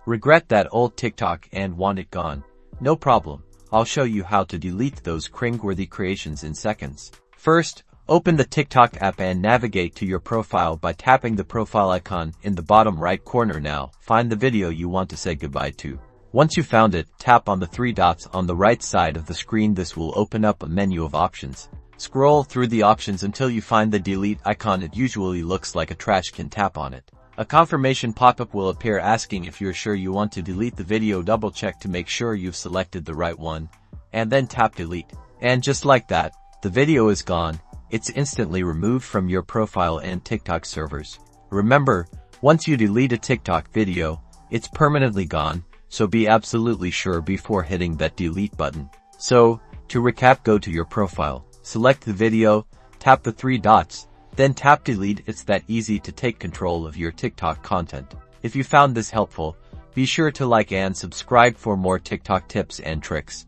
Regret that old TikTok and want it gone? No problem. I'll show you how to delete those cringeworthy creations in seconds. First, open the TikTok app and navigate to your profile by tapping the profile icon in the bottom right corner. Now, find the video you want to say goodbye to. Once you found it, tap on the three dots on the right side of the screen. This will open up a menu of options. Scroll through the options until you find the delete icon. It usually looks like a trash can. Tap on it. A confirmation pop-up will appear asking if you're sure you want to delete the video. Double check to make sure you've selected the right one, and then tap delete. And just like that, the video is gone. It's instantly removed from your profile and TikTok servers. Remember, once you delete a TikTok video, it's permanently gone, so be absolutely sure before hitting that delete button. So, to recap, go to your profile, select the video, tap the three dots, then tap delete. It's that easy to take control of your TikTok content. If you found this helpful, be sure to like and subscribe for more TikTok tips and tricks.